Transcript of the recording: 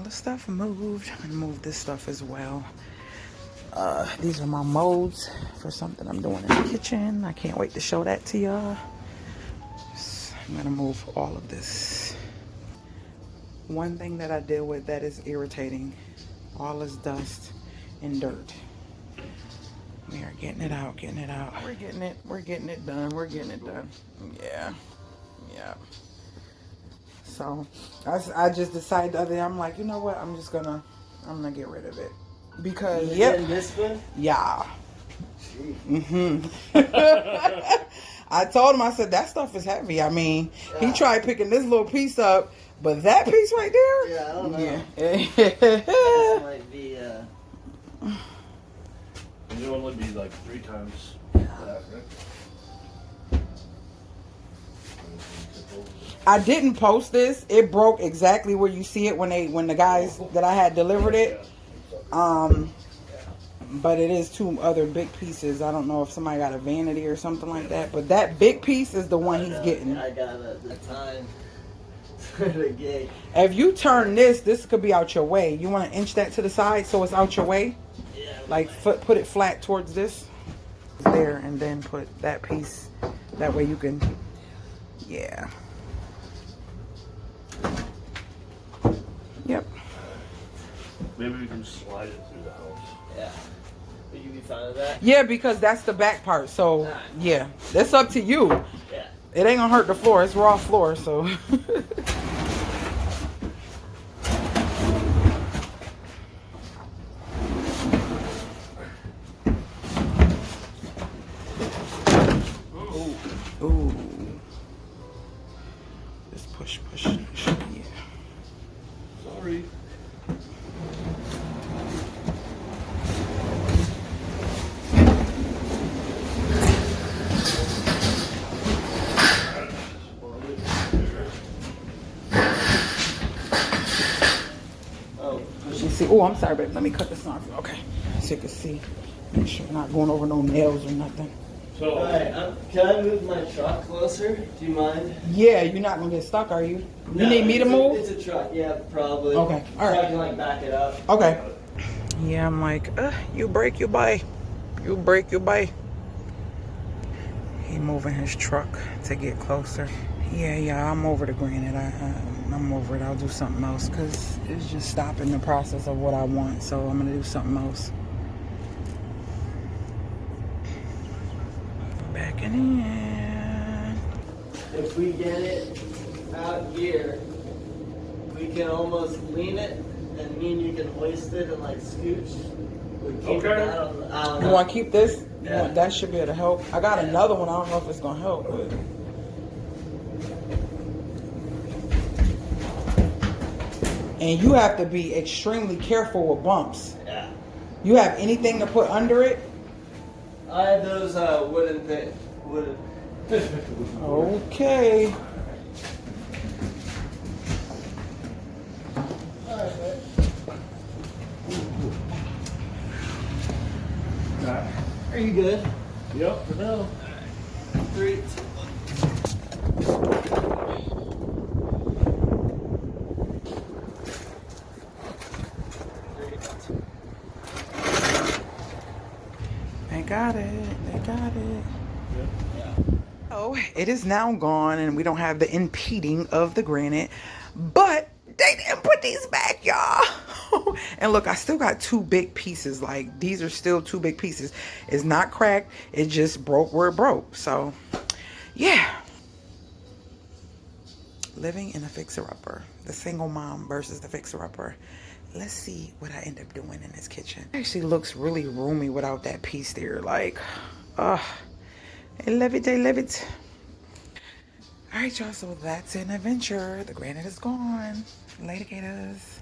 the stuff moved. I'm gonna move this stuff as well. These are my molds for something I'm doing in the kitchen. I can't wait to show that to y'all. I'm gonna move all of this. One thing that I deal with that is irritating, all this dust and dirt. We are getting it out, getting it out. We're getting it done, we're getting it done. Yeah. So I just decided the other day, I'm like, you know what, I'm gonna get rid of it. Because this one? Yeah. I told him, I said, that stuff is heavy. I mean, he tried picking this little piece up, but that piece right there? Yeah, I don't know. Yeah. This might be, It'll only be like 3 times that, right? I didn't post this. It broke exactly where you see it when the guys that I had delivered it. But it is 2 other big pieces. I don't know if somebody got a vanity or something like that. But that big piece is the one he's getting. I got the time for the gig. If you turn this could be out your way. You want to inch that to the side so it's out your way? Yeah. Like put it flat towards this. There, and then put that piece. That way you can, yeah. Yep. Maybe we can slide it through the house. Yeah. Would you be fine with that? Yeah, because that's the back part. So, yeah. That's up to you. Yeah. It ain't gonna hurt the floor. It's raw floor, so. Ooh. Just push. Yeah. Sorry. See, oh, I'm sorry, babe. Let me cut this off. Okay, so you can see. Make sure I'm not going over no nails or nothing. So, Alright, can I move my truck closer? Do you mind? Yeah, you're not gonna get stuck, are you? You need me to move? It's a truck, yeah, probably. Okay, all right. So I can like back it up. Okay. Yeah, I'm like, you break, you buy. You break, you buy. He moving his truck to get closer. Yeah, I'm over the granite. I'm over it. I'll do something else because it's just stopping the process of what I want. So I'm gonna do something else. Backing in. If we get it out here, we can almost lean it, and me and you can hoist it and like scooch. We keep Okay. it out. I don't You know. want to keep this? Yeah. That should be able to help. I got another one. I don't know if it's gonna help, but. And you have to be extremely careful with bumps. Yeah. You have anything to put under it? I have those wooden things. Wooden. Okay. Are you good? yep, for now. 3, 2, 1. They got it. They got it. Yeah. Oh, it is now gone and we don't have the impeding of the granite, but they didn't put these back, y'all. And look, I still got 2 big pieces. Like, these are still 2 big pieces. It's not cracked. It just broke where it broke. So, yeah. Living in a fixer-upper. The single mom versus the fixer-upper. Let's see what I end up doing in this kitchen. It actually looks really roomy without that piece there. Like, I love it. I love it. All right, y'all. So that's an adventure. The granite is gone. Later, gators.